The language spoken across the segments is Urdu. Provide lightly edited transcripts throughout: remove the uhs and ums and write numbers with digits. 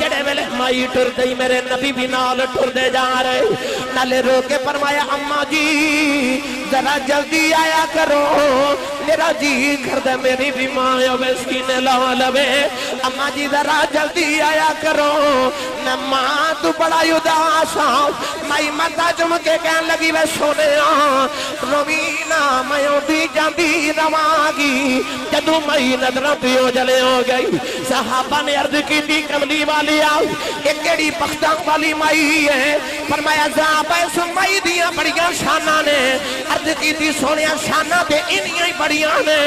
جڑے ویلے مائی ٹر دئی میرے نبی بھی نال ٹر دے جا رہے نالے رو کے فرمایا اماں جی ذرا جلدی آیا کرو میرا جی کر دے میری بھی ماں ہوے سینے لا لوے اماں جی ذرا جلدی آیا کرو میں ماں تو بڑا اداس ہاں مائی متا چم کے کہن لگی وے سونے روینا میں بھی جاندی رواگی جدو مائی نظروں پیو جلے ہو گئی صحابہ نے عرض کی تھی کملی والی آؤ ایک کیڑی پختان والی مائی ہے فرمایا زہابہ اس مائی دیاں بڑیاں شانہ نے عرض کی تھی سونیاں شانہ دے انہی بڑیاں نے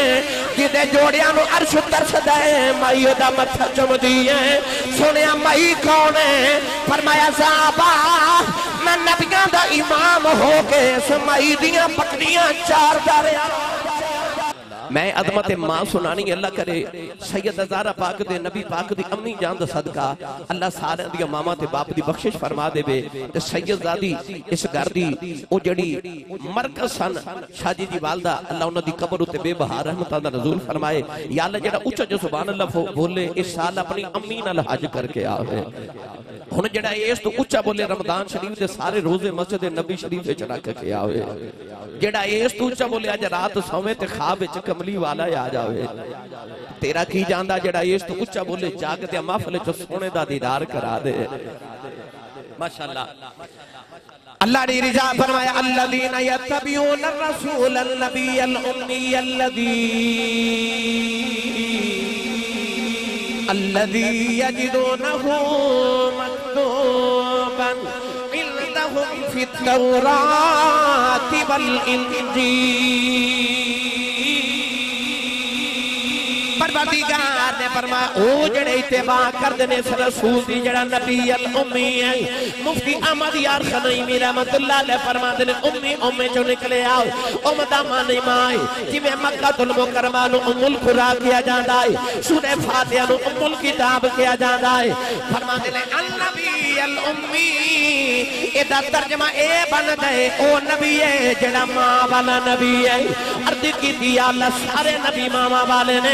جدے جوڑیاں نو عرش ترس دے مائی دا متھا چم دیئے سونیاں مائی کون ہے فرمایا زہابہ میں نبیاں دا امام ہو کے سمائی دیاں پکڑیاں چار داریا میں عظمت ماں سنانی اللہ کرے سید زہرا پاک دے نبی پاک دی امی جان دا صدقہ اللہ سارے دیا ماما تے باپ دی بخشش فرما دے بے تے سید زادی اس گھر دی او جڑی مرکز سن شاہ جی دی والدہ اللہ انہوں دی قبر تے بے بہا رحمتہ دا نزول فرمائے یا اللہ جڑا اچھا جو سبحان اللہ بولے اس سال اپنی امی نال حج کر کے آوے ہن جڑا اس تو اچھا بولے رمضان شریف دے سارے روزے مسجد نبی شریف چڑھا کے آوے جڑا اس تو اچھا بولے آج رات سویں تے خواب وچ کملی والا آ جاوے تیرا کی جاندا جڑا اس تو اچھا بولے جاگ تے محفل چ سونے دا دیدار کرا دے ماشاءاللہ اللہ نے رضا فرمایا الذین یتبعون الرسول النبی الامی الذی یجدونہ مکتوبا عندہم فی التوراۃ والانجیل پروردگار نے فرمایا او جڑے اتباع کر دینے اس رسول دی جڑا نبی الامی ہے مفتی احمد یار خنیمی رحمت اللہ علیہ فرما دینے امی جو نکلے آؤ امدہ مانی مائی جی میں مکہ المکرمہ نو ام القرآ کیا جاندہ ہے سورہ فاتحہ نو ام الکتاب کیا جاندہ ہے فرما دینے النبی الامی ایدہ ترجمہ اے بن دے او نبی ہے جڑا ماں والا نبی ہے عرض کی دیا اللہ سارے نبی ماما والے نے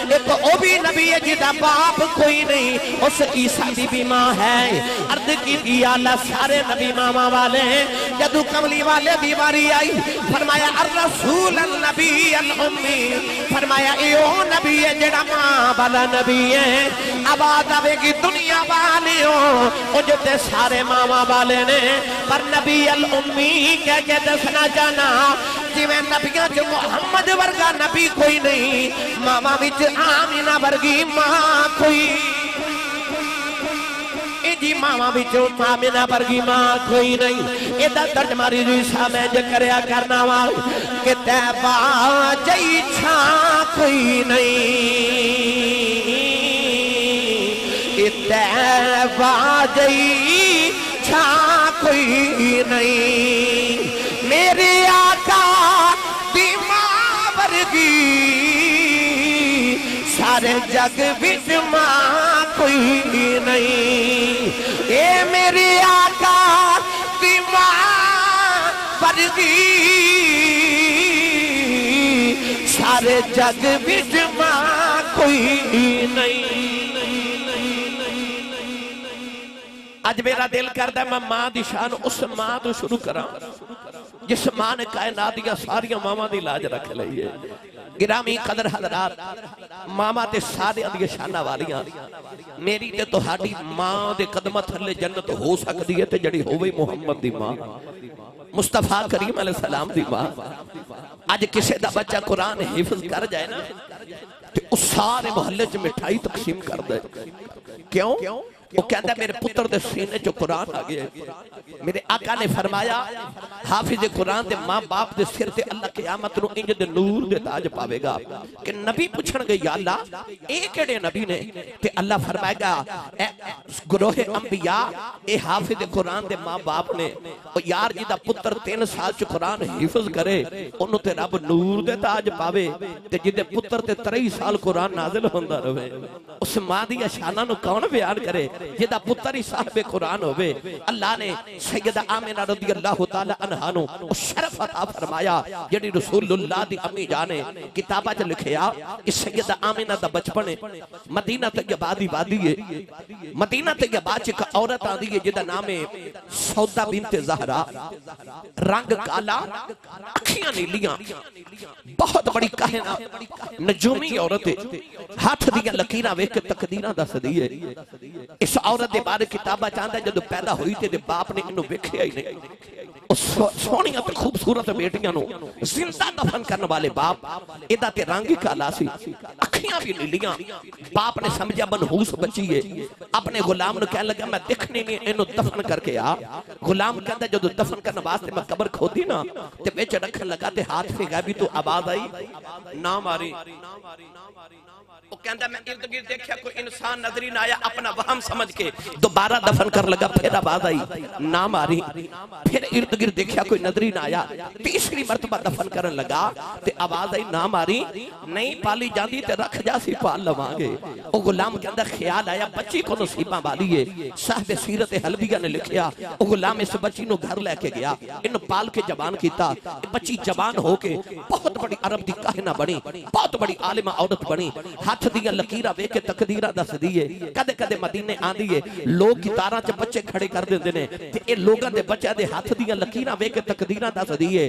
ایک او بھی نبی ہے جدا باپ کوئی نہیں اس عیسیٰ دی بھی ماں ہے عرض کی دیا اللہ سارے نبی ماما والے ہیں جدو کملی والے دیواری آئی فرمایا الرسول النبی الامی فرمایا ایو نبی ہے جڑا ماں والا نبی ہے آباد آوے گی دنیا والی ہو او جتے سارے ماما والے نے پر نبی الامی کہہ کے دسنا جانا جی میں نبیاں جو محمد ورگا نبی کوئی نہیں ماما وچ آمینہ ورگی ماں کوئی جی ماما وچ آمینہ ورگی ماں کوئی نہیں ایدہ ترجمہ رضوی سامیں جو کریا کرنا وال کہ تیبہ جئی چھاں کوئی نہیں تیبہ جئی چھاں کوئی نہیں میرے آقا دی ماں ورگی سارے جگ وچ ماں کوئی نہیں اے میرے آقا دی ماں ورگی سارے جگ وچ ماں کوئی نہیں آج میرا دل کردہ میں ماں دی شان اس ماں تو شروع کرا جس ماں نے کائنات دیا ساریاں ماما دی لاج رکھ لئی ہے گرامی قدر حضرات ماما تے سارے اندیے شانہ والیاں میری تے تو ہاڑی ماں دے قدمہ تھلے جنت ہو سکتی ہے تے جڑی ہوئی محمد دی ماں مصطفیٰ کریم علیہ السلام دی ماں آج کسے دا بچہ قرآن حفظ کر جائے نا تے اس سارے محلے جو مٹھائی تقسیم کر دے کیوں؟ وہ کہتا ہے میرے پتر دے سینے جو قرآن آگئے میرے آقا نے فرمایا حافظ قرآن دے ماں باپ دے سر تے اللہ قیامت نو انج دے نور دے تاج پاوے گا کہ نبی پوچھن گے یا اللہ ایک ایڈے نبی نے تے اللہ فرمائے گا گروہ انبیاء اے حافظ قرآن دے ماں باپ نے یار جی دا پتر 3 سال چو قرآن حفظ کرے انہوں تے رب نور دے تاج پاوے تے جی دے پتر تے 3 سال قرآن نازل ہوندہ روے اس ماں دیا شانہ نو کون بیان کرے جدا پتر ہی صاحب قرآن ہوئے اللہ نے سیدہ آمینہ رضی اللہ تعالی عنہ نو شرف عطا فرمایا جڑی رسول اللہ دی امی جانے کتابہ چ لکھیا کہ سیدہ آمینہ دا بچپنے مدینہ طیبہ دی وادی ہے مدینہ طیبہ چ ایک عورت آندی ہے جدا نام ہے سودا بنت زہرا رنگ کالا اکھیاں نیلیاں بہت بڑی کہنا نجومی عورت ہے ہاتھ دیا لکیرہ ویک کے تقدیرہ دا صدی ہے اس عورت دے بارے کتابہ چاندہ ہے جدو پیدا ہوئی تے دے باپ نے انہوں ویکھیا ہی نہیں سونیاں تے خوبصورت بیٹیاں نو زندہ دفن کرنے والے باپ ایدہ تے رنگی کالا سی اکھیاں بھی لیلیاں باپ نے سمجھا منحوس بچی ہے اپنے غلام نے کہنے لگا میں دکھنے نہیں انہوں دفن کر کے آ غلام کہتا ہے جدو دفن کرنے واسطے میں قبر کھودی نا تے بیچ رکھن لگا تے ہاتھ سے غیبی تو آواز آئی نہ ماری وہ کہتا ہے میں ارد گرد دیکھیا کوئی انسان نظری نہ آیا اپنا وہم سمجھ کے دوبارہ دفن کر لگا پھر آواز آئی نہ ماری پھر ارد گرد دیکھیا کوئی نظری نہ آیا تیسری مرتبہ دفن کرن لگا تے آواز آئی نہ ماری نہیں پالی جاندی تے رکھ جا سی پال لوانگے وہ غلام کے اندر خیال آیا بچی کو نصیبہ والی ہے صاحب سیرت حلبیہ نے لکھیا وہ غلام اس بچی نو گھر لے کے گیا انہوں پال کے جوان کیتا بچی جوان ہو کے بہت بڑی عرب دی کاہنہ بنی بہت بڑی عالمہ عورت بنی ہاتھ دیا لکیرہ وے کے تقدیرہ دس دیئے کدے کدے مدینے آن دیئے لوگ کی تارہ چے بچے کھڑے کر دیں دینے تے اے لوگاں دے بچے دے ہاتھ دیا لکیرہ وے کے تقدیرہ دس دیئے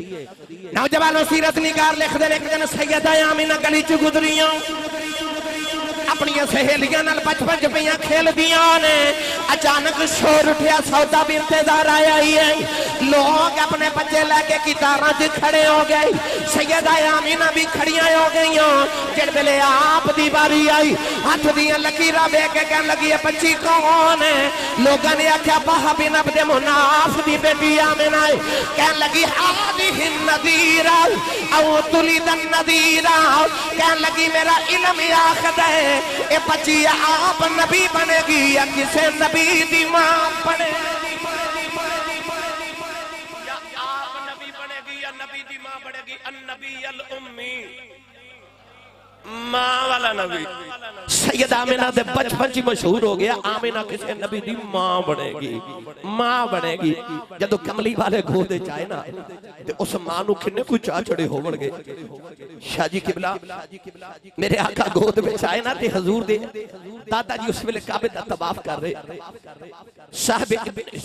نوجوانوں سیرت نگار لکھ دے ایک دن سیدہ آمینہ گلی چ گزریاں اپنی سہیلیاں نال بچپن چ پیاں کھیل دیاں نے اچانک شور اٹھیا سودا بنت زہرا آئی ہے لوگ اپنے بچے لے کے کتاراں چ کھڑے ہو گئے سیدہ آمینہ بھی کھڑیاں ہو گئیاں جڑ ویلے آپ دی باری آئی ہاتھ دیاں لکیراں وے کے کہن لگی بچی کون ہے لوگاں نے آکھیا باہا بن عبد مناف دی بیٹی آمینہ ہے کہن لگی ہادہ النذیرہ او تلد النذیرہ کہن لگی میرا علم آخد ہے اے بچی آپ نبی بنے گی یا کسے نبی دی ماں بنے گی یا آپ نبی بنے گی یا نبی دی ماں بنے گی النبی الامی ماں والا نبی سید آمینہ دے بچپن چی مشہور ہو گیا آمینہ کسے نبی دی ماں بنے گی جدو کملی والے گھودے چاہے نا اس ماں نو کھنے کوئی چاہ چڑے ہو بڑھ گئے شاہ جی قبلہ میرے آقا گھود میں چاہے نا تے حضور دے دادا جی اس ویلے کعبے دا طواف کر رہے صاحب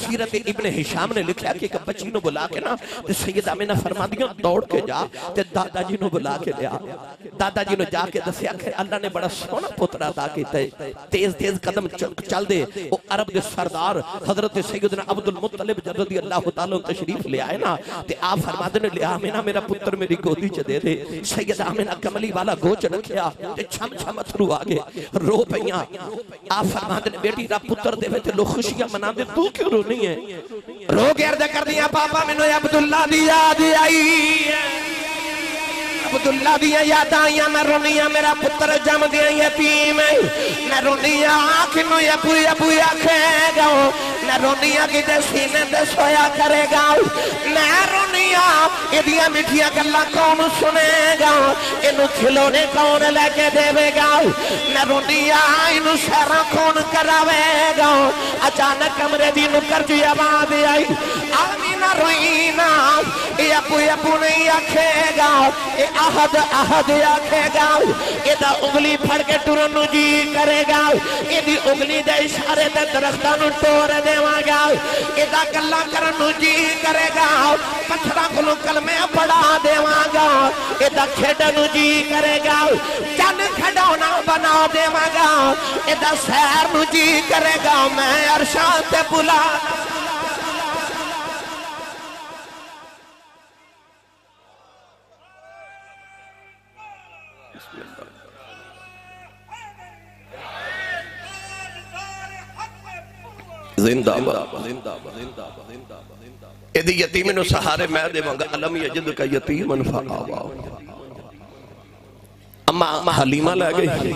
سیرت ابن ہشام نے لکھا کہ ایک بچی نو بلا کے نا تے سید آمینہ فرما دیا دوڑ کے جا تے دادا جی نو بلا کے لیا دادا جی نو جا کے دسیا کہ اللہ نے بڑا سونا پترہ عطا کیتا ہے تیز تیز قدم چل دے وہ عرب دے سردار حضرت سیدنا عبدالمطلب رضی اللہ تعالیٰ تشریف لے آئے نا تے آپ فرماتے نے لیا آمینہ میرا پتر میری گودی چ دے دے سید آمینہ کملی والا گوچ رکھیا تے چھم چھم اتھرو آگے رو پئیاں آپ فرماتے نے بیٹی را پتر دے وے تے لوگ خوشیاں منا دے تو کیوں رو نہیں ہے رو گرد کر دیا پاپا میں نے عبداللہ دی یاد آئی عبداللہ دیا یاد آئیاں میں رونیاں میرا پتر جم دیا یتیم ہے میں رونیاں آنکھنو یا بویا کھے گا میں رونیاں کی دے سینے دے سویا کرے گا میں رونیاں ادھیاں مٹھیاں گلہ کون سنے گا انہوں کھلونے کون لے کے دے گا میں رونیاں انہوں شہرہ کون کراوے گا اچانک کمرے دی نکر جو آواز آئی آمینہ روئینہ یہ ابو نہیں آکھے گا یہ احد آکھے گا یہ دا اگلی پھڑ کے ٹرنو جی کرے گا یہ دی اگلی دے اشارے دے درختانو ٹور دے گا یہ دا گلہ کرنو جی کرے گا پتھرہ کلو کلمے پڑا دے گا یہ دا کھیڑنو جی کرے گا چند کھڑونا بنا دے گا یہ دا سیر نو جی کرے گا میں عرشان تے بلا زندہ ایدی یتیم نو سہارے میں دے وانگا علم یجد کا یتیم فآوا اما حلیمہ لے گئی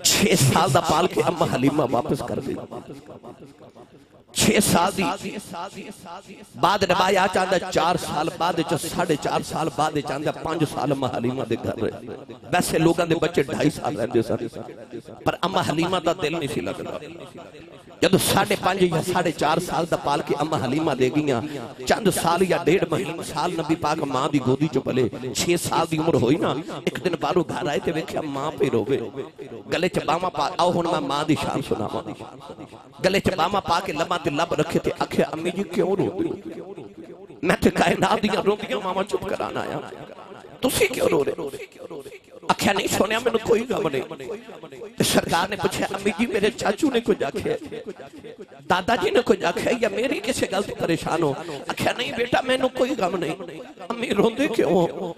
6 سال دا پال کے اما حلیمہ واپس کر گئی 6 سال دی بعد نبایا چاندہ 4 سال بعد 4.5 سال بعد چاندہ 5 سال اماں حلیمہ دے گھر رہے ویسے لوگاں دے بچے 2.5 سال رہے سن پر اماں حلیمہ دا دل نہیں سی لگتا جدو 5.5 یا 4.5 سال دا پال کے اماں حلیمہ دے گیاں چند سال یا 1.5 مہینے سال نبی پاک ماں دی گودی چو پلے 6 سال دی عمر ہوئی نا ایک دن بارو گھر آئے تے ویکھیا ماں پہ روے گلے چباما پا آؤ ہن میں ماں دی شان سناواں گلے چباما پا کے لباں تے لب رکھے تے آکھیا امی جی کیوں رو رہے میں تے کائنات دیاں روندیاں ماما چپ کرانا آیا تسی کیوں رو رہے آکھیا نہیں سونیا میں نے کوئی غم نہیں سرکار نے پوچھا امی جی میرے چاچو نے کچھ آکھیا دادا جی نے کچھ آکھیا یا میری کسی غلطی پریشان ہو آکھیا نہیں بیٹا میں نے کوئی غم نہیں امی روندے کیوں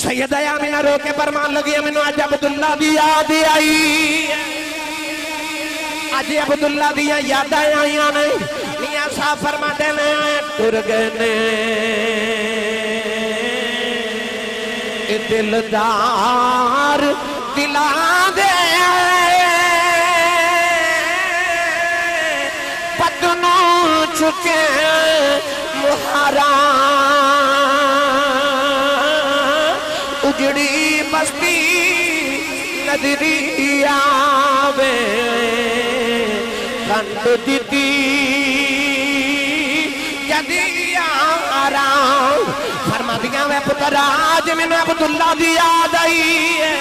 سیدہ آمینہ رو کے فرمان لگی امینو آج عبداللہ دی یاد آئی آج عبداللہ دی یاد آئی میاں صاحب فرما دینے ٹر گئے دلدار دلا دے پتنوں چکے مہارا اجڑی بستی نظری آوے کند دیتی جدی آرام فرما دیا میں پتر آج میں عبداللہ دی یاد آئی ہے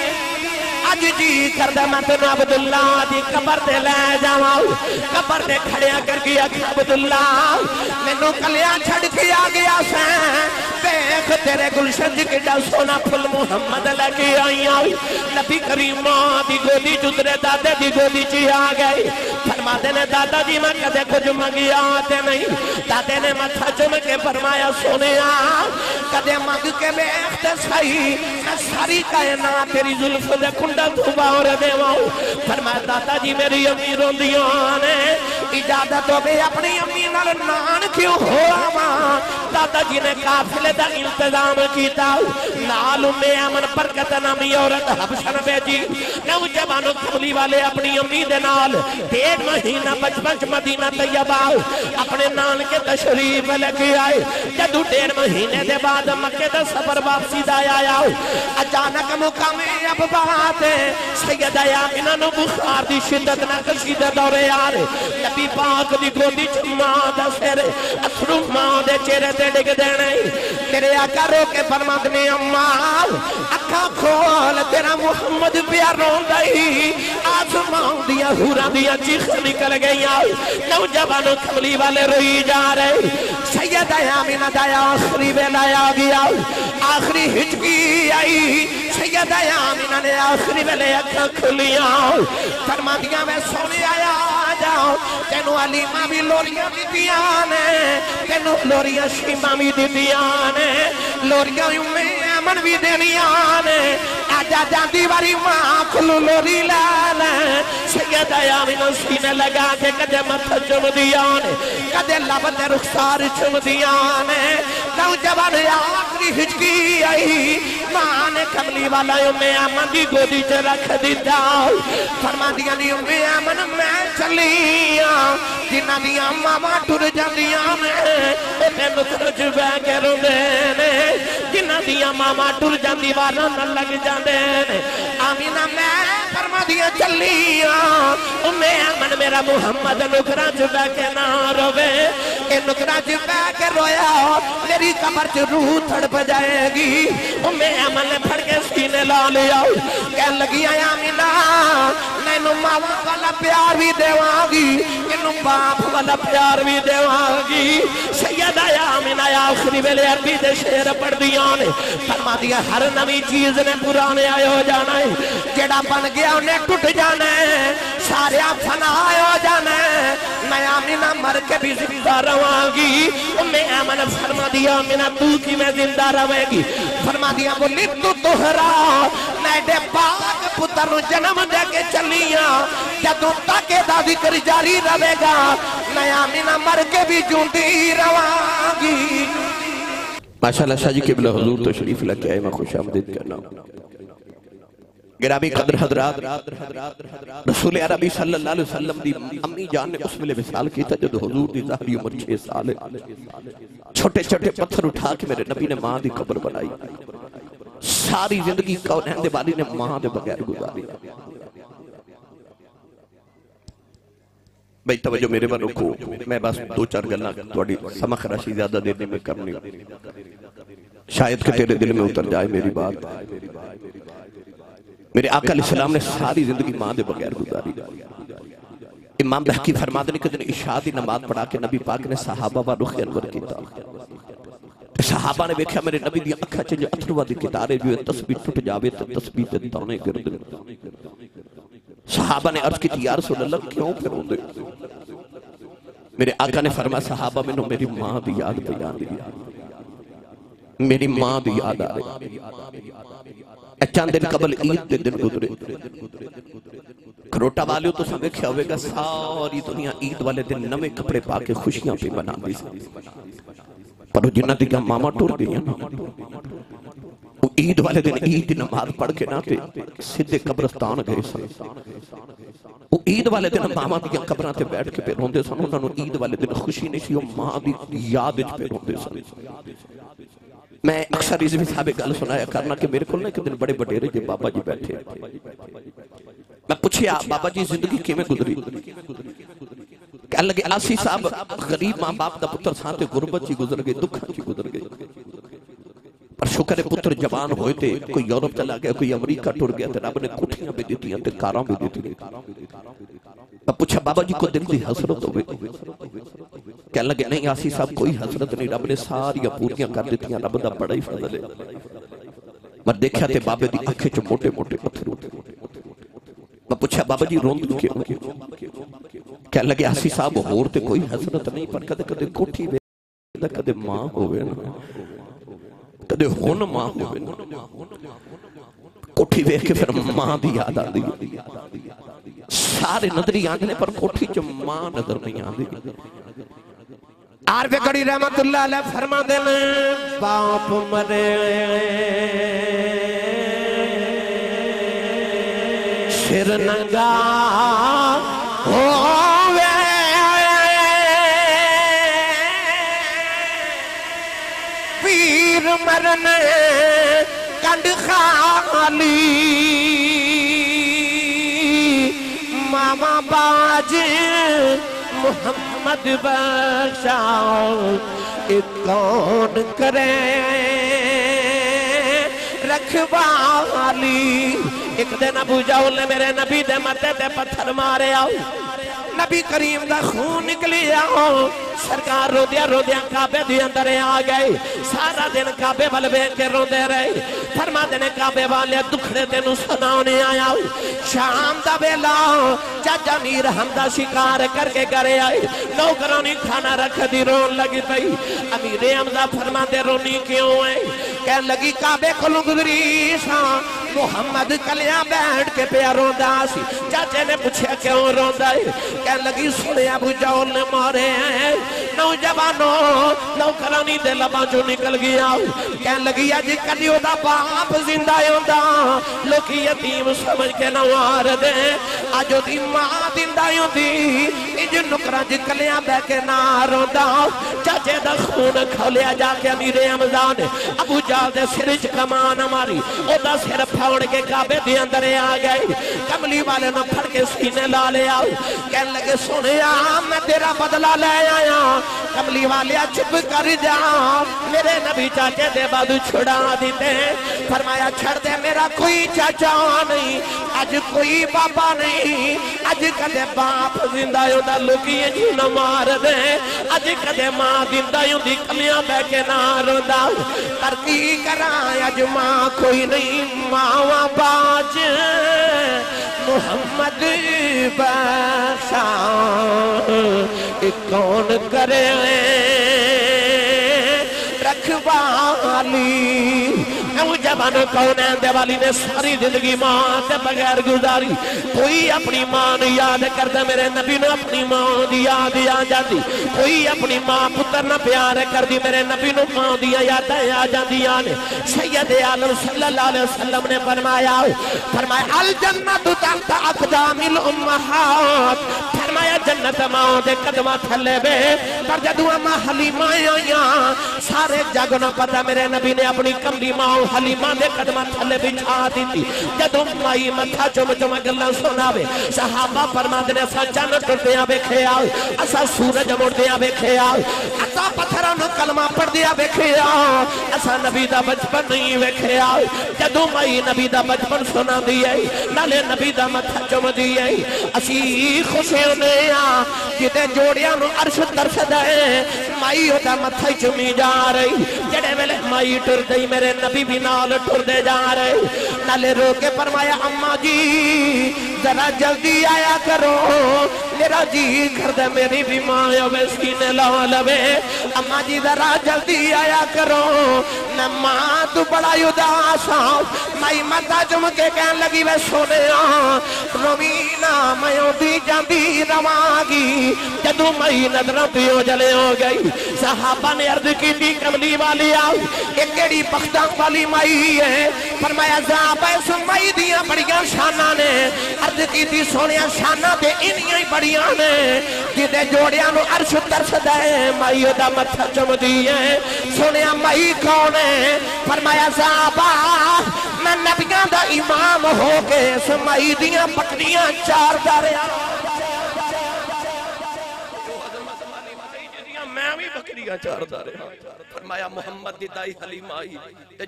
آج جی کردہ میں تنو عبداللہ دی قبر دے لے جاؤں قبر دے کھڑیا کر گیا کہ عبداللہ میں نو کلیاں چھڑ کیا گیا سین دیکھ تیرے گلشن جی کڈا سونا پھل محمد لگی آئی آئی نبی کریم ماں دی گودی جدرے دادے دی گودی چی آگئی فرما دینے دادا جی میں کدے کچھ مانگی آتے نہیں دادے نے متھا چم کے فرمایا سونے کدے مانگ کے بے اختصائی میں ساری کائنات تیری ظلف دے کنڈا دھوبا اور دیواؤں فرمایا دادا جی میری امی روندیاں نے اجازت ہو گئی اپنی امی نال نان کیوں ہو آواں دادا جی نے قافلے دا انتظام کیتا نال میں امن برکت نامی عورت حبشن بیجی نوجوانوں کھولی والے اپنی امی دے نال 1.5 مہینہ بچ مدینہ طیبہ اپنے نان کے تشریف لگی آئے جدو 1.5 مہینے دے بعد مکہ دا سفر واپسی دا آیا اچانک مقام اب بات ہے سیدہ آمینہ نو بخار دی شدت نہ کشید دورے آرے نبی پاک دی گودی چماں دا سیرے اثرو ماں دے چہرے تے ڈگ دینے تیرے آقا رو کے فرماد میں امال اکھا کھول تیرا محمد پیار روندائی آسمان دیا ہورا دیا چیخ نکل گئی نوجوانوں کملی والے روئی جا رہے سیدہ آمینہ دایا آخری بیلایا گیا آخری ہچکی آئی سیدہ آمینہ نے آخری بیلے اکھا کھلیا فرما دیا میں سونے آیا جاؤ تینو علیمہ بھی لوریاں دیتیانے تینو لوریاں شیمہ بھی دیتیانے لوریاں میں امن بھی دینیانے آجا جاندی واری ماں کھلو لوری لالے سیدہ آمینہ سینے لگا کے کدے متھ چم دیانے کدے لبت رخصار چم دیانے نوجوان آخری ہچکی آئی ماں نے کملی والا میں امن دی گودی چ رکھ دیتا فرما دیا نہیں میں امن میں چلیاں جنہ دیا ماما ٹر جاندیاں میں تے نکرج بے کے روندے جنہ دیا ماما ٹر جاندی والا نہ لگ جاندے آمینہ میں فرما دیا چلیاں میں امن میرا محمد نکرج بے کے نہ روے کہ نکرج بے کے رویا میری قبر چ روح تھڑپ جائے گی میں امن نے پھڑ کے سینے لا لیا کہنے لگی آمینہ نینو ماما والا پیار بھی دیواں گی انو باپ والا پیار بھی دیواں گی سیدہ آمینہ آخری ویلے عربی دے شعر پڑھ دیانے فرما دیا ہر نوی چیز نے پرانے آئے ہو جانا ہے جڑا بن گیا انہیں ٹوٹ جانا ہے سارے فنا آئے ہو جانا ہے میں آمینہ مر کے بھی زندہ رواں گی میں آمینہ فرما دیا آمینہ تو کی میں زندہ روے گی فرما دیا بولی تو تہرا نیڈے پاک پتر جنم دے کے چلیاں جدوں تاکہ دا ذکر جاری روے گا میں آمینہ مر کے بھی جوندی رواں گی ماشاءاللہ شاہ جی قبلہ حضور تشریف لگے آئے میں خوش آمدید کرنا گرامی قدر حضرات رسول عربی صلی اللہ علیہ وسلم دی امی جان نے اس ملے وصال کی تھا جب حضور دی ظاہری عمر 6 سال ہے چھوٹے چھوٹے پتھر اٹھا کے میرے نبی نے ماں دی قبر بنائی ساری زندگی کونین دے والی نے ماں دے بغیر گزاری بھئی توجہ میرے بار رکھو میں بس 2-4 گلنا توڑی سمخ راشی زیادہ دینے میں کرنی شاید کہ تیرے دل میں اتر جائے میری بات میرے آقا علیہ السلام نے ساری زندگی ماں دے بغیر گزاری امام بحقی فرما دنے کہ دن عشاء دی نماز پڑھا کے نبی پاک نے صحابہ و رخ انور کیتا صحابہ نے بیکھا میرے نبی دی اکھا چنجے اتروا دی کتارے جو ہے تسبیح ٹوٹ جاوے تو تسبیح تے دونے گردن صحابہ نے عرض کی تھی یا رسول اللہ کیوں پھر ہوں دے میرے آقا نے فرمایا صحابہ میں نے میری ماں دی یاد بیان دی میری ماں دی یاد آ رہی چند دن قبل عید دے دن گزرے کروٹا والے تو سمجھے کیا ہوئے گا ساری دنیا عید والے دن نمے کپڑے پا کے خوشیاں پہ بنا دی پر جنہ دی کا ماما ٹور گئی وہ عید والے دن عید نماز پڑھ کے نہ تھے سدھے قبرستان گئے سن وہ عید والے دن ماما دیا قبران تے بیٹھ کے پہ روندے سن انہوں نے عید والے دن خوشی نہیں سی وہ ماں دی یاد پہ روندے سن میں اکثر اس بھی صاحب گل سنایا کرنا کہ میرے کھولنے کے دن بڑے بڑے جے بابا جی بیٹھے میں پوچھیا بابا جی زندگی کی میں گزری کہنے لگے آسی صاحب غریب ماں باپ دا پتر سانتے غربت چی گزر گئے دکھا چی گزر گئے پر شکر پتر جوان ہوئے تھے کوئی یورپ چلا گیا کوئی امریکہ ٹور گیا تھے رب نے کٹھیاں بھی دیتی ہیں کاراں بھی دیتی ہیں میں پوچھا بابا جی کو دل دی حسرت ہوئے کہنے لگے نہیں آسی صاحب کوئی حسرت نہیں رب نے ساری پوریاں کر دیتی ہیں رب دا بڑا ہی فضل ہے میں دیکھا تھے بابے دی آنکھیں جو موٹے موٹے پتھر ہوتے میں پوچھا بابا جی روند کیوں کہنے لگے آسی صاحب ہور تے کوئی حسرت نہیں پر کدے کدے کوٹھی بے کدے ماں ہوئے کدے ہون ماں ہوئے کوٹھی بے کے پھر ماں دی یاد آ دی سارے نظری آنگنے پر کوٹھی جو ماں نظر نہیں آ دی عارف گڑی رحمت اللہ علیہ فرما دینے باپ مرے سر نگا ہووے پیر مرنے کنڈ خالی ماما باج محمد بخشا ایک کون کرے رکھوالی ایک دن ابو جہل نے میرے نبی دے متے تے پتھر مارے آؤ نبی کریم دا خون نکلی آؤ سرکار رو دیا کعبے دی اندر آ گئے سارا دن کعبے والے بے کے رو دے رہے فرما دینے کعبے والے دکھڑے تینوں سناؤنے آیا شام دا بیلا چاچا میر حمدہ شکار کر کے کرے آئے نوکرانی کھانا رکھ دی رون لگی پئی امیر حمدہ فرما دے رونی کیوں ہے کہنے لگی کعبے کو گزری سا محمد کلیاں بیٹھ کے پیا روندا سی چاچے نے پوچھا کیوں روندا ہے کہنے لگی سنے ابو جہل نے مارے ہیں نوجوانوں نوکرانی دے لباں جو نکل گیا کہنے لگی اج کدی او دا باپ زندہ ہوندا لوکی یتیم سمجھ کے نوار دے اج او دی ماں زندہ ہوندی اج نکراں دی کلیاں بہ کے نہ روندا چاچے دا خون کھولیا جا کے امیر حمزہ نے ابو جہل دے سر وچ کمان ماری او دا سر پھاڑ کے کعبے دے اندر آ گئے کملی والے نہ پھڑ کے سینے لا لیا کہنے لگے سنیا میں تیرا بدلہ لے آیا کملی والے چپ کر جا میرے نبی چاچے دے بعد چھڑا دیتے فرمایا چھڑ دے میرا کوئی چاچا نہیں آج کوئی بابا نہیں آج کدے باپ زندہ ہوتا لوکی جی نہ مار دے آج کدے ماں زندہ ہوتی کلیاں بے کے نہ روندا ترکی کرائے آج ماں کوئی نہیں ماں باج محمد بخشا ایک کون کرے رکھوالی جبان کونین دے والی نے ساری زندگی ماں تے بغیر گزاری کوئی اپنی ماں نو یاد کردہ میرے نبی نو اپنی ماں دی یاد آ جاتی کوئی اپنی ماں پتر نہ پیار کردی میرے نبی نو ماں دی یاد آ جاتی آنے سید عالم صلی اللہ علیہ وسلم نے فرمایا الجنت تحت اقدام الامہات فرمایا جنت ماں دے قدمہ تھلے بے پر جدو ماں حلیمہ آیاں سارے جگ نہ پتا میرے نبی نے اپنی کملی ماں حلیمہ دے قدمہ تھلے بچھا دی تھی جدو مائی متھا چم چم گلہ سناوے صحابہ فرماد نے اسا جنت ٹردیاں بیکھے آؤ اسا سورج مردیاں بیکھے آؤ اسا پتھران کلمہ پڑھ دیا بیکھے آؤ اسا نبی دا بچپن نہیں بیکھے آؤ جدو مائی نبی دا بچپن سنا دیئے نالے نبی دا متھا چم دیئے اسی خوشی ہونے آ جتے جوڑیاں نو عرش ترس دائے مائی ہوتا متھا چمی جا رہی جڑے ویلے مائی ٹر دئی میرے نبی بھی نال ٹر دے جا رہے نالے رو کے فرمایا اماں جی ذرا جلدی آیا کرو میرا جی کر دے میری بھی ماں ہوئے سینے لاؤ لوے اماں جی ذرا جلدی آیا کرو نہ ماں تو بڑا اداسا مائی متا جم کے کہن لگی وے سونے روینا میں دی جاندی رواگی جدو مائی نظروں پیو جلے ہو گئی صحابہ نے عرض کی تھی کملی والی آؤ ایک کیڑی بختاں والی مائی ہے فرمایا زابہ سمائی دیاں بڑیاں شانہ نے عرض کی تھی سونیاں شانہ دے انہی بڑیاں نے جدے جوڑیاں نو عرش ترس دے مائی دا متھا چم دیئے سونیاں مائی کون ہے فرمایا زابہ میں نبیاں دا امام ہو کے سمائی دیاں پکنیاں چار داریا میں بھی بکریاں چار داریا فرمایا محمد دی دائی حلیم آئی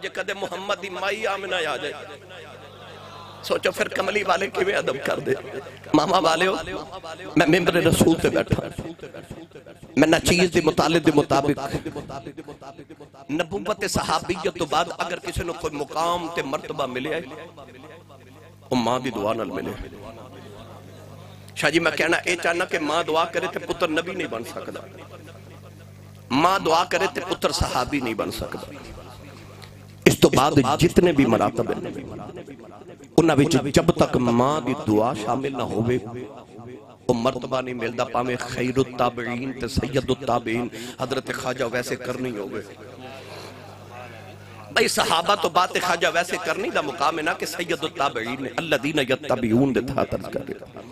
جے کدے محمد دی مائی آمنہ آ جائے سوچو پھر کملی والے کیویں ادب کر دے ماما والے ہو میں ممبر رسول تے بیٹھا میں نہ چیز دی مطالب دی مطابق نبوت صحابیت تو بعد اگر کسی نے کوئی مقام تے مرتبہ ملے وہ ماں دی دعا نال ملے شاہ جی میں کہنا اے چاہنا کہ ماں دعا کرے تے پتر نبی نہیں بن سکتا ماں دعا کرے تے پتر صحابی نہیں بن سکتا اس تو بعد جتنے بھی مراتب ہیں انہاں وچ جب تک ماں دی دعا شامل نہ ہوئے وہ مرتبہ نہیں ملتا پاویں خیر التابعین تے سید التابعین حضرت خواجہ ویسے کرنی ہوئے بھئی صحابہ تو بات خواجہ ویسے کرنی دا مقام ہے نا کہ سید التابعین الذین یتبعون دے تھا ترز کر گئے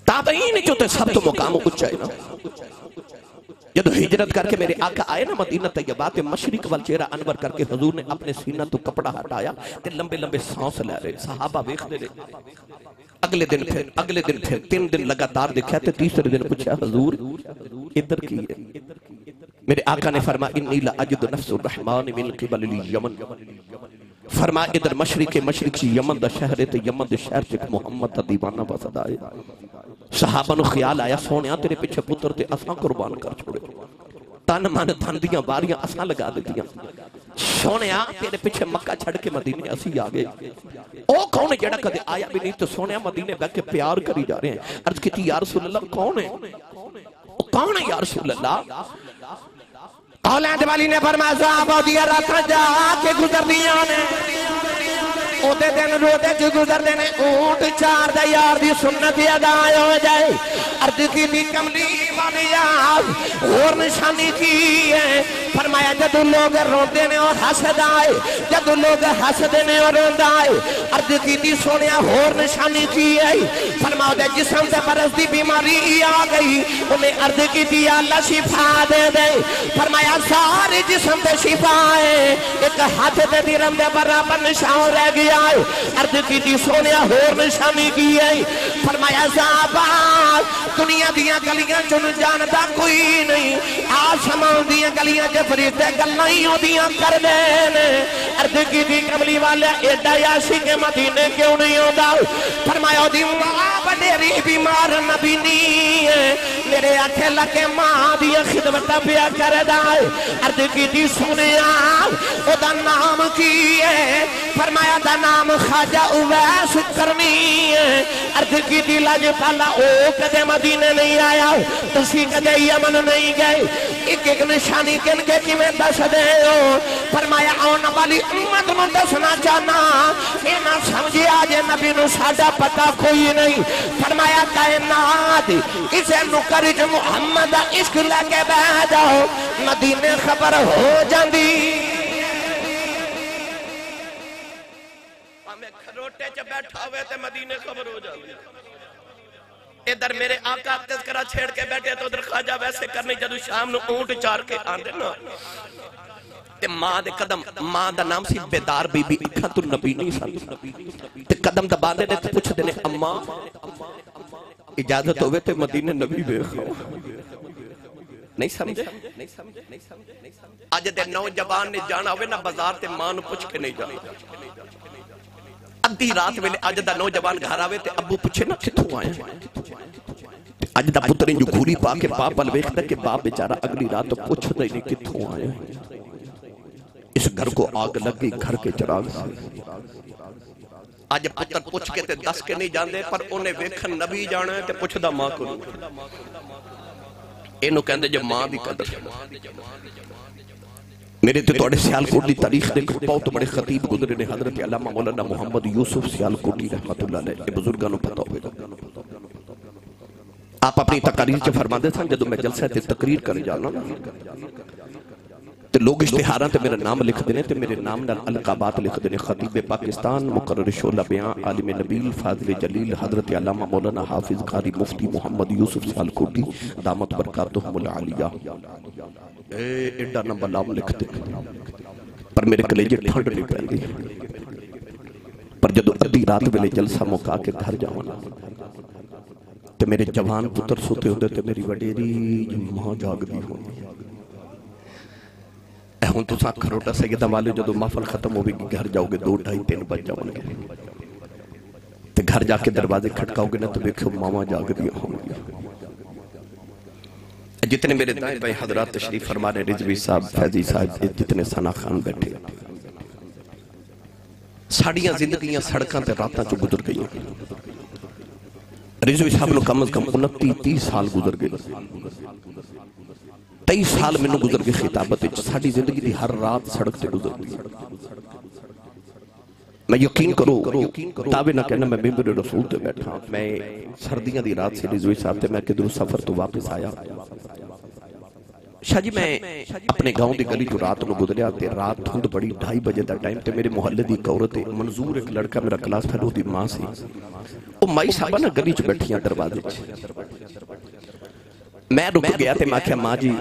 تابعین جو تے سب تو مقام اچھا ہے نا جدو ہجرت کر کے میرے آقا آئے نا مدینہ طیبہ تے مشرق والچہرہ انور کر کے حضور نے اپنے سینہ تو کپڑا ہٹایا تے لمبے لمبے سانس لے رہے صحابہ بیخ دے رہے اگلے دن پھر 3 دن لگاتار دیکھا تے تیسرے دن پوچھا حضور ادھر کی ہے میرے آقا نے فرمایا انی لأجد نفس الرحمن من قبل الیمن فرمایا ادھر مشرق سے یمن دا شہر تے یمن دے شہر سے محمد دا دیوانہ بسد آئے صحابہ نو خیال آیا سونیا تیرے پیچھے پتر تے اساں قربان کر چھوڑے تن من دھن دیاں باریاں اساں لگا دیتیاں سونیا تیرے پیچھے مکہ چھڑ کے مدینے اسی آگے او کون ہے جڑا کدے آیا بھی نہیں تو سونیا مدینے بیٹھ کے پیار کری جا رہے ہیں عرض کی تھی یا رسول اللہ کون ہے کون ہے یا رسول اللہ اولاد والی نے فرمایا صحابہ دیا راتاں جا کے گزر دیاں نے اوتے دن روتے جو گزر دینے اونٹ چار دا یار دی سنت ادا ہو جائے عرض کی دی کملی والی یار اور نشانی کی ہے فرمایا جدو لوگ روندے نے اور حسد آئے جدو لوگ حسد نے اور روند آئے عرض کی دی سونیا اور نشانی کی ہے فرمایا دے جسم سے مرض دی بیماری آ گئی انہیں عرض کی دی اللہ شفا دے دے فرمایا سارے جسم سے شفا ہے ایک ہاتھ دے دیرم دے برابر نشان رہ گیا عرض کی دی سونیا اور نشانی کی ہے فرمایا صحابہ دنیا دیاں گلیاں چن جانتا کوئی نہیں آسمان دیاں گلیاں جے فریتے گلائیوں دیاں کر دینے عرض کی دی کملی والے ایڈا یاشی کے مدینے کیوں نہیں ہوتا فرمایا دی ماں بڑیری بیمار نبی نہیں ہے میرے آنکھیں لگے ماں دیا خدمت پیا کر دائے عرض کی تھی سنیا او دا نام کی ہے فرمایا دا نام خواجہ اویس کرنی ہے عرض کی تھی لاج پالا او کدے مدینے نہیں آیا تسی کدے یمن نہیں گئے ایک ایک نشانی کن کے کی میں دس دے ہو فرمایا آن والی امت میں دسنا چاہنا اینا سمجھے آجے نبی نو ساڑا پتا کوئی نہیں فرمایا کائنات اسے نکرج محمد عشق لگے بہ جاؤ مدینے خبر ہو جاندی ہمیں کھروٹے چا بیٹھا ہوئے تھے مدینے خبر ہو جاندی ادھر میرے آقا تذکرہ چھیڑ کے بیٹھے تو ادھر خواجہ ویسے کرنی جدو شام نو اونٹ چار کے آندے نا تے ماں دے قدم ماں دا نام سی بیدار بی بی اکھا تو نبی نہیں ساتھ تے قدم دا باندے نے تے پوچھ دینے اماں اجازت ہوئے تے مدینہ نبی بے خواہ نہیں سمجھے آج دے نوجوان نے جانا ہوئے نا بازار تے ماں نو پوچھ کے نہیں جانا ادھی رات ویلے آج دا نوجوان گھر آوے تے ابو پوچھے نا کتھوں آئے آج دا پتریں جو گھوری پا کے باپ بلویخ دا کہ باپ بیچارہ اگلی رات تو پوچھ دے نہیں کتھوں آئے اس گھر کو آگ لگ گئی گھر کے چراغ سے آج پتر پوچھ کے تے دس کے نہیں جان دے پر انہیں ویکھن نبی جانا ہے تے پوچھ دا ماں کو اینو کہندے جو ماں بھی قدر میرے تے توڑے سیال کوٹ دی تاریخ دے بہت بڑے خطیب گزرے نے حضرت علامہ مولانا محمد یوسف سیال کوٹی رحمت اللہ علیہ یہ بزرگانوں پتہ ہوئے گا آپ اپنی تقریر چے فرما دے سن جدو میں جلسہ تے تقریر کر جانا تے لوگ اشتہاراں تے میرا نام لکھ دینے تے میرے نام نال القابات لکھ دینے خطیب پاکستان مقرر شعلہ بیان عالم نبیل فاضل جلیل حضرت علامہ مولانا حافظ قاری مفتی محمد یوسف سیال کوٹی دامت برکاتہم العالیہ ایڈا نمبر نام لکھ دینے پر میرے کلیجے ٹھنڈ نہیں پہن دی پر جدو ادھی رات ویلے جلسہ موقع کے گھر جاؤنا تے میرے جوان پتر سوتے ہوتے تے میری وڈیری ماں جاگ دی ہوئی ہوں تو ساکھ کھروٹا سیدہ والے جدو محفل ختم ہوگی گھر جاؤ گے 2 ڈھائی 3 بج جاؤں گے تے گھر جا کے دروازے کھٹکاؤ گے نا تو دیکھو ماما جاگ دیا ہوں گے جتنے میرے دائیں بھائی حضرات تشریف فرمانے رضوی صاحب فیضی صاحب جتنے ثنا خان بیٹھے ساڑیاں زندگیاں سڑکاں تے راتاں چو گزر گئی رضوی صاحب نو کم از کم 29-30 سال گزر گئے 23 سال میں نو گزر گئے خطابت ساڑی زندگی دی ہر رات سڑک تے گزر گئی میں یقین کرو تابع نہ کہنا میں ممبر رسول تے بیٹھا میں سردیاں دی رات سے رضوی صاحب تے میں کدھر سفر تو واپس آیا شاہ جی میں اپنے گاؤں دی گلی جو رات نو گزریا تے رات دھند بڑی 2:30 بجے دا ٹائم تے میرے محلے دی ایک عورت منظور ایک لڑکا میرا کلاس فیلو دی ماں سی او مائی صاحبہ نا گلی چ بیٹھیاں دروازے میں رک گیا تے میں کہا ماں جی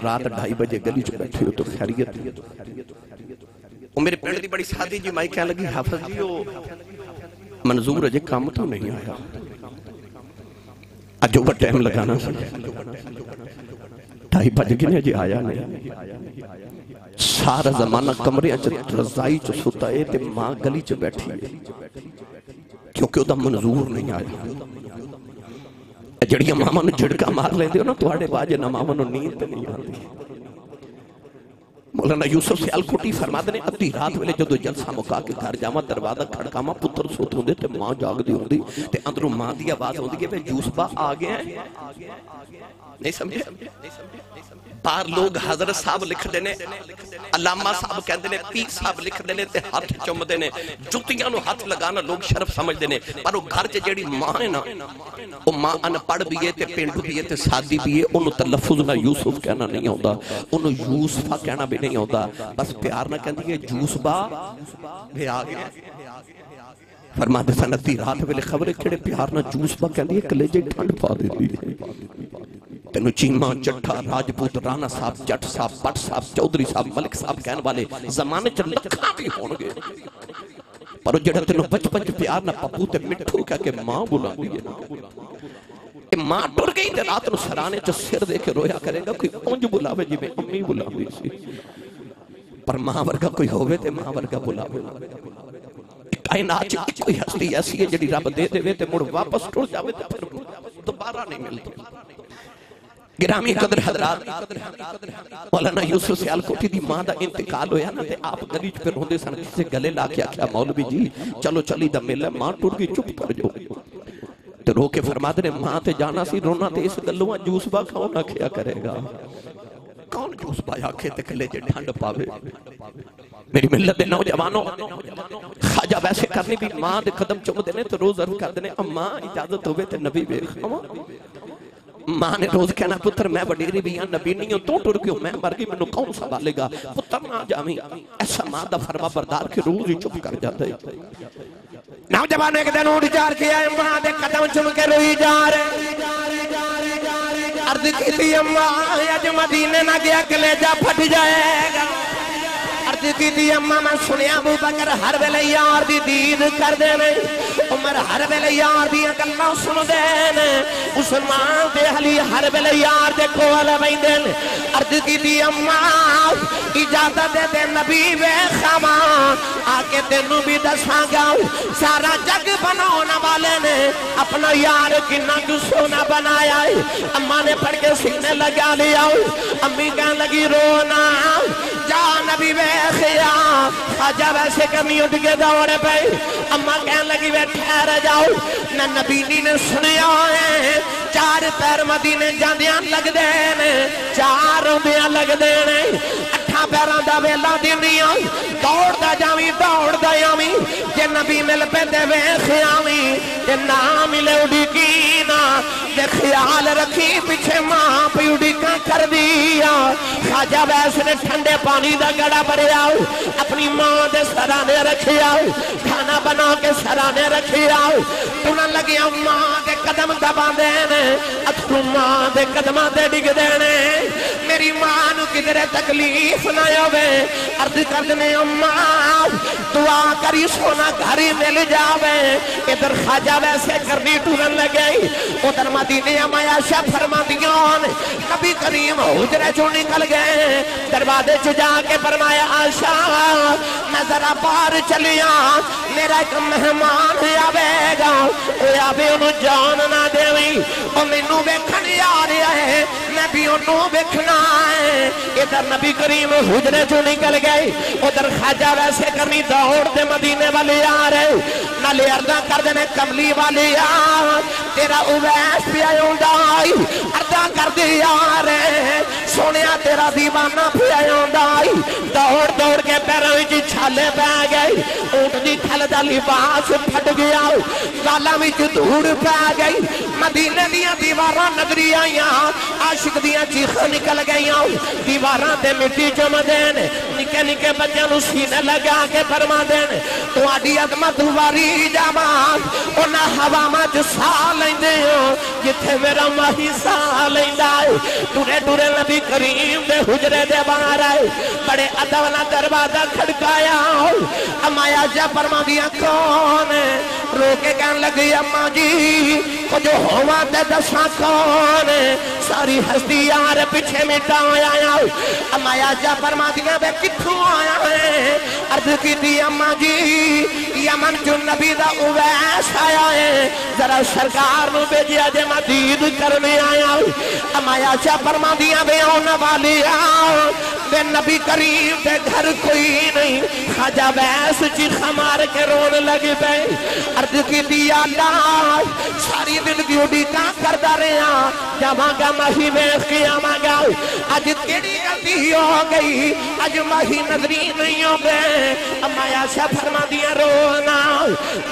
رات 2:30 بجے گلی چ بیٹھے ہو تو خیریت وہ میرے پینڈ دی بڑی سادی جی مائی کہنے لگی حافظ جی وہ منظور اجے کام تو نہیں آیا اجو کا ٹائم لگانا سی 2:30 بج گئے اجے آیا نہیں سارا زمانہ کمرے رضائی چ ستا ہے تے ماں گلی چ بیٹھی ہے کیونکہ وہ دا منظور نہیں آیا جڑیاں ماما نو جھڑکا مار لے دیو نا تواڈے باجے نہ ماما نو نیند تے نہیں آتی مولانا یوسف سیال کوٹی فرماتے نے ادھی رات ویلے جدو جلسہ مکا کے گھر جاواں دروازہ کھڑکاواں پتر سوت ہوندے تے ماں جاگ دی ہوندی تے اندروں ماں دی آواز ہوندی کہ جوس با آ گیا ہے نہیں سمجھے بار لوگ حضرت صاحب لکھ دینے علامہ صاحب کہندے نے پیر صاحب لکھ دینے تے ہاتھ چم دینے جتیاں نو ہاتھ لگانا لوگ شرف سمجھ دینے پر وہ گھر چ جیڑی ماں ہے نا وہ ماں ان پڑھ بھی ہے تے پینڈو بھی ہے تے سادی بھی ہے انہوں تلفظ نہ یوسف کہنا نہیں ہوتا انہوں یوسفہ کہنا بھی نہیں ہوتا بس پیار نہ کہندی ہے جوس با بھی آگے فرماتے سنتی رات ویلے خبریں کھڑے پیار نہ جوس با کہندی ہے کلیجے ٹھنڈ پا دیتی تینو چیمہ چٹھا راجپوت رانا صاحب جٹ صاحب بٹ صاحب چودری صاحب ملک صاحب کہنے والے زمانے چ لکھاں بھی ہونگے پر جڑا تینو بچپن پیار نہ پپو تے مٹھو کہہ کے ماں بلا دیئے ماں ٹر گئی تے رات نو سرانے چ سر دے کے رویا کرے گا کوئی اونج بلاوے جی میں امی بلا دی سی پر ماں ورگا کوئی ہوئے تے ماں ورگا بلاوے کائنات چ کوئی ہستی ایسی ہے جڑی رب دے دے تے مڑ واپس ٹر جاوے تے پھر دوبارہ نہیں ملتی گرامی قدر حضرات مولانا یوسف سیالکوٹی دی ماں دا انتقال ہویا نا تے آپ گلی پہ روندے سن کسے گلے لا کے آکھیا مولوی جی چلو چلی دا ملے ماں ٹوٹ گئی چپ کر جو تو رو کے فرما دے ماں تے جانا سی رونا تے اس گلوہ جوس با کون آکھیا کرے گا کون جوس با آکھے تے کلے جے ڈھانڈ پاوے میری ملت دے نوجوانوں خواجہ ویسے کرنی بھی ماں دے قدم چوم دینے تو روز عرض کر دینے اماں اجازت ہوئے تے نبی بے ماں نے روز کہنا پتر میں وڈیری بھی یہاں نبی نہیں ہوں تو ٹر کیوں میں مر گئی میں نے کون سنبھالے گا پتر نہ جاویں ایسا ماں دا فرما بردار کے روز ہی چپ کر جاتا ہے نوجوان ایک دن اٹھ جار کیا ہے ماں دے قدم چم کے روئی جا رہے عرض کی تھی اماں اج مدینے نہ گیا کلیجہ پھٹ جائے گا عرض کی تھی اماں میں سنیا ابو بکر ہر ویلے یار دی دید کر دے میں عمر ہر ویلے یار دی گلاں سن دے نے عثمان تے علی ہر ویلے یار دے کول بیندے نے عرض کی تھی اماں اجازت دے تے نبی ویکھاواں آ کے تینوں بھی دساں گا سارا جگ بنانے والے نے اپنا یار کنا جو سونا بنایا ہے اماں نے پڑھ کے سینے لگا لیا امی کہنے لگی رونا جا نبی ویکھیا خواجہ ویسے کمی اٹھ کے دوڑے پہ اماں کہنے لگی وے ٹھہر جاؤ نہ نبی نے سنیا ہے چار پیر مدینے جاندیاں لگ دینے چار روندیاں لگ دینے اٹھا پیران دا ویلا دینیاں دوڑ دا جاویں جے نبی مل پہ دے ویکھیاویں جے نہ ملے اڑی کی نا دے خیال رکھی پیچھے ماں پہ اڑی کا کر دیا خواجہ ویس نے ٹھنڈے پانی دا گڑا بھریا اپنی ماں دے سرانے رکھیا کھانا بنا کے سرانے رکھیا تنہ لگیا ماں دے قدم دبا دینے اتھو ماں دے قدمہ دے ڈگ دینے میری ماں نو کدھرے تکلیف نہ ہوئے عرض کر دینے اماں دعا کری سونا گھری مل جاوے ادھر خواجہ ویسے کرنی ٹورن لگئی ادھر مدینے عائشہ فرما دیاں نبی کریم حجرے چوں نکل گئے دروازے چ جا کے فرمایا عائشہ میں ذرا باہر چلیاں میرا ایک مہمان آوے گا اے آوے انہوں جان نہ دیویں او مینوں ویکھن آ رہا ہے میں بھی انہوں ویکھنا ہے ادھر نبی کریم حجرے چوں نکل گئے ادھر خواجہ ویسے کرنی دوڑ دے مدینے والے آ رہے نالے عرضاں کر دینے کملی والے آ تیرا اویس پہ آئیں دائی عرضاں کر دی آ رہے سونیا تیرا دیوانہ پہ آئیں دائی دوڑ کے پیروں جی چھالے پہ گئی اونٹ دی کھل دا لباس پھٹ گیا گالا میں جو دھوڑ پہ گئی مدینے دیا دیواراں نگری آئیاں عاشق دیا چیخاں نکل گئیاں دیواراں تے مٹی جم دین نکے نکے بچیاں نو سینے لگا کے فرما دین تو آڈی عظمت واری جامان اونا ہوا مجھ سا لیندے ہو جتھے میرا ماہی سا لیندائے ٹورے نبی کریم دے حجرے دے باہر آئے بڑے ادونا دروازہ کھڑکایا امایا جا فرما دیا کون ہے رو کے کہنے لگی اماں جی کو جو ہوا تے دسا کون ہے ساری ہستی یار پیچھے مٹا آیا امایا جا فرما دیا بے کتھوں آیا ہے عرض کی دی اماں جی یمن جو نبی دا اویس آیا ہے ذرا سرکار نو بیجیا جے مدید کرنے آیا امایا جا فرما دیا بے آنا والی آؤ بے نبی کریم دے گھر کوئی نہیں خواجہ ویس چی خمار کے رون لگی پہ عرض کی دیا اللہ ساری زندگی اڑی کہاں کردہ رہے ہیں جمع گا مہی میں قیامہ گا آج تیری غلطی ہو گئی آج مہی نظری نہیں ہو گئے اما عائشہ فرما دیا رونا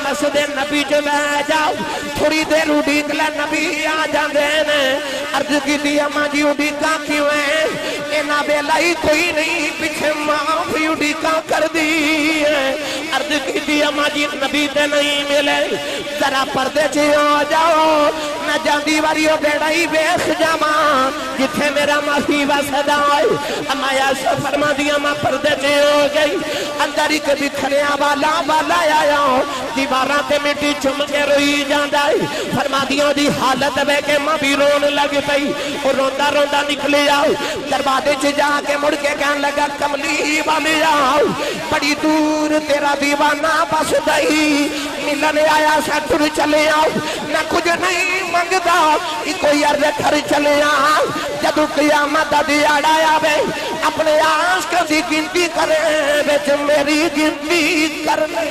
مسجد نبی جو میں جاؤ تھوڑی دیر اڑی کلا نبی آ جان دینے عرض کی دیا ماں جی اڑی کہاں کیوں ہے اینا بے لائی کوئی نہیں پیچھے ماں بھی اڑی کہاں کر دی ہے عرض کی دیا ماں جی نبی تے نہیں ملے ذرا پردے چھے ہو جاؤ میں جاندی واریو بیڑائی بیخ جاما جتھے میرا ماہی وسد آئے اما عائشہ فرما دیا ماں پردے چھے ہو گئی اندر ہی کبھی کھڑیاں والا آیا دیواراں تے مٹی چم کے روئی جاندائی فرما دیا دی حالت بے کے ماں بھی رون لگ پئی اور روندہ نکلے آؤ دروازے چ جا کے مڑ کے کہنے لگا کملی والے آؤ بڑی دور تیرا دیوانہ بس دئی ملنے آیا سا ٹر چلے آؤ نہ کچھ نہیں منگدا کوئی عرض کر چلیا جدو قیامت دا دیاڑا آوے اپنے عاشق دی گنتی کرے بچ میری گنتی کر لے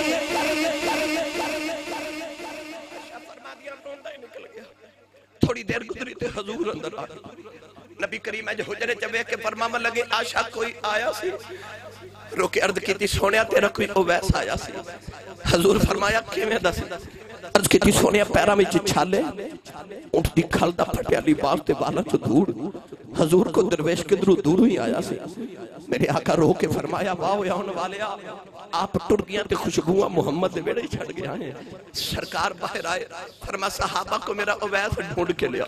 تھوڑی دیر گزری تے حضور اندر آ نبی کریم اج حجرے چوے کے فرماون لگے آشا کوئی آیا سی رو کے عرض کی تھی سونیا تیرا کوئی اویس آیا سی حضور فرمایا کیویں دس عرض کی تھی سونیا پیرا میں چھالے اونٹ دی کھل دا پھٹیا لباس تے والا چ دھوڑ حضور کو درویش کے دور ہی آیا سی میرے آقا رو کے فرمایا واہ یا ہونے والے آپ ٹر گیا تے خوشبوہ محمد دے بیڑے چھڑ گیا ہیں سرکار باہر آئے فرما صحابہ کو میرا اویس ڈھونڈ کے لیا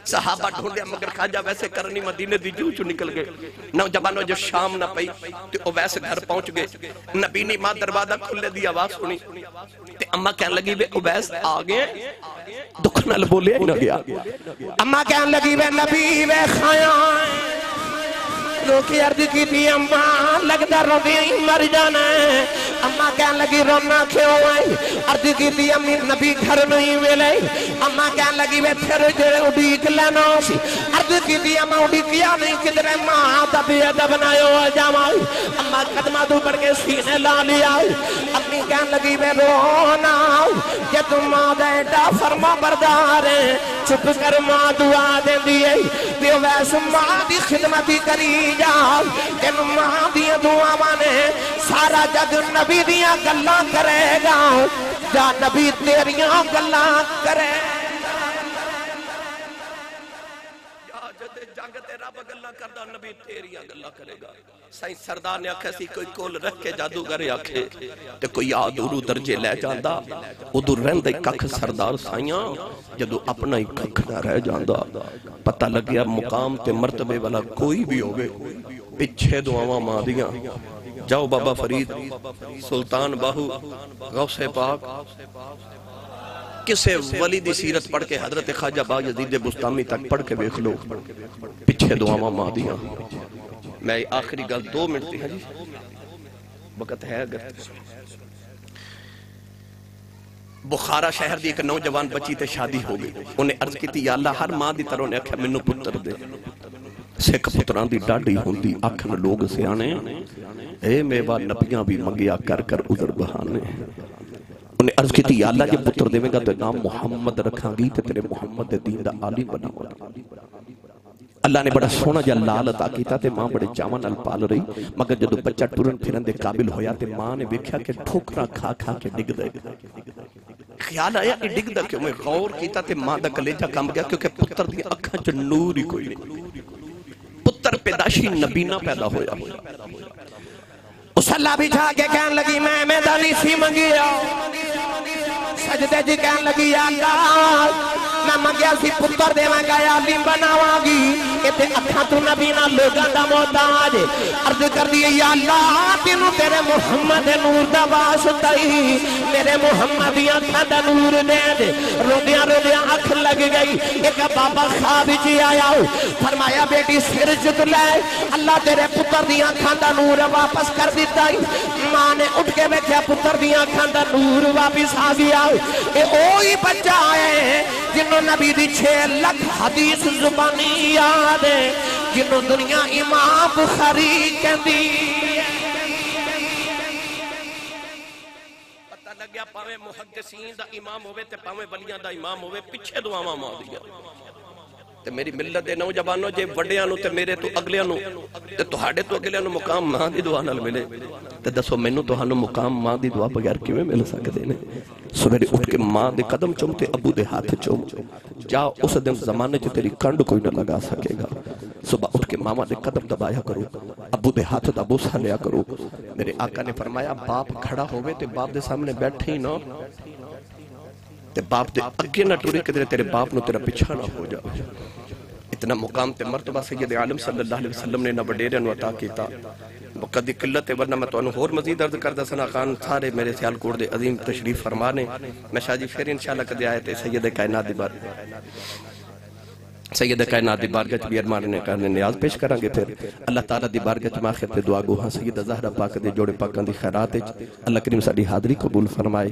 صحابہ ڈھونڈیا مگر خواجہ ویسے کرنی مدینے دی جو نکل گئے نوجوانوں جو شام نہ پئی تے اویس گھر پہنچ گئے نبی نے ماں دروازہ کھلے دی آواز سنی تے اماں کہنے لگی بے اویس آگئے دکھ نہ بولے نہ گیا اماں کہنے لگی بے نبی بے خیاں رو کی عرض کی تھی اماں لگتا رو بھی مر جانا ہے اماں کہنے لگی رونا کیوں آئی عرض کی تھی امی نبی گھر نہیں ملے اماں کہنے لگی میں پھر جڑے اڈیک لینا سی عرض کی تھی اماں اڈیکیا نہیں کدھرے ماں تبھی ادب بنائے ہوا جامائی اماں قدمہ دو پڑھ کے سینے لا لیا امی کہنے لگی میں رونا کہ تم ماں بیٹا فرما بردار ہے چپ کر ماں دعا دیں دیئے کہ ویسے ماں دی خدمتی کری جا کہ ماں دیا دعا مانے سارا جگ نبی دیا گلہ کرے گا جا نبی تیریاں گلہ کرے جنگ تیرا بگلہ کردہ نبی تیریاں گلہ کرے گا سائیں سردار نے آکھے سی کوئی کول رکھ کے جادوگر آکھے تے کوئی آدھورو درجے لے جاندہ ادھر رہندہ ککھ سردار سائیاں جدو اپنا ہی ککھ نہ رہ جاندہ پتہ لگیا مقام تے مرتبے والا کوئی بھی ہوگے پچھے دعاواں ماں دیاں جاؤ بابا فرید سلطان باہو غوث پاک کسے ولی دی سیرت پڑھ کے حضرت خواجہ با یزید بستامی تک پڑھ کے بیخ لو پچھے دعاواں ماں دیاں میں آخری گل 2 منٹ تھی ہیں جی وقت ہے اگر بخارا شہر دی ایک نوجوان بچی تے شادی ہو گئی انہیں عرض کی تھی یا اللہ ہر ماں دی طرح نے اکھا منو پتر دے سکھ پتران دی ڈاڑی ہوندی اکھن لوگ سے آنے اے میوہ نبیاں بھی منگیا کر کر ادھر بہانے انہیں عرض کی تھی یا اللہ جب پتر دے گا تو نام محمد رکھاں گی تے تیرے محمد دین دا عالم بنا ہونا اللہ نے بڑا سونا جا لال عطا کیتا تے ماں بڑے چاون نال پال رہی مگر جدو بچہ ٹرن پھرن دے قابل ہویا تے ماں نے دیکھا کہ ٹھوکرا کھا کھا کے ڈگ دے خیال آیا کہ ڈگ دا کیوں میں غور کیتا تے ماں دا کلیجہ کم گیا کیونکہ پتر دی اکھاں چ نور ہی کوئی نہیں پتر پیداشی نبینا پیدا ہویا اس اللہ بھی چھا کے کہنے لگی میں میدانی سی منگیا سجدے جی کہنے لگی یا اللہ میں منگیا سی پتر دے میں گیا عالم بناواں گی کہ اکھاں تو نبی نہ لوگاں دا محتاج عرض کر دی یا اللہ تینوں تیرے محمد نور دا واسطہ ہی میرے محمد دی اکھاں دا نور دے دے روندیاں روندیاں اکھ لگ گئی ایک بابا خواب جی آیا فرمایا بیٹی سر جت لے اللہ تیرے پتر دی اکھاں دا نور واپس کر دیتا ہی ماں نے اٹھ کے بیٹھیا پتر دی اکھاں دا نور واپس آ گیا اے اوہی بچہ ہے جنہوں نبی دی 6 لکھ حدیث زبانی یاد ہے جنہوں دنیا امام بخاری کہندی پتہ لگیا پاوے محدثین دا امام ہوئے تے پاوے ولیاں دا امام ہوئے پچھے دعاواں ماں دیا تے میری ملت دے نوجوانوں جے وڈیاں نو تے میرے تو اگلیاں نو تے تہاڈے تو اگلیاں نو مقام ماں دی دعا نال ملے تے دسو مینوں تہانوں مقام ماں دی دعا بغیر کیویں مل سکدے نے سویرے اٹھ کے ماں دے قدم چومتے ابو دے ہاتھ چوم جا اس دن زمانے چ تیری کنڈ کوئی نہ لگا سکے گا صبح اٹھ کے ماما دے قدم دبایا کرو ابو دے ہاتھ دا بوسہ لیا کرو میرے آقا نے فرمایا باپ کھڑا ہوئے تے باپ دے سامنے بیٹھے ہی نہ تے باپ دے اگے نہ ٹورے کہ تیرے باپ نو تیرا پیچھا نہ ہو جا اتنا مقام تے مرتبہ سید عالم صلی اللہ علیہ وسلم نے نہ بڑیرے نو عطا کیتا وقت قلت ورنہ میں تو انہوں اور مزید عرض کردہ سنا خان سارے میرے سیال کوڑ دے عظیم تشریف فرمانے میں شاہ جی پھر انشاءاللہ کدے آئے تھے سید کائنات دی بارگاہ بھی ارمان نے کرنے نیاز پیش کریں گے پھر اللہ تعالیٰ دی بارگاہ آخر پہ دعا گو ہاں سید زہرہ پاک دے جوڑے پاکاں دی خیرات اللہ کریم ساڑی حاضری قبول فرمائے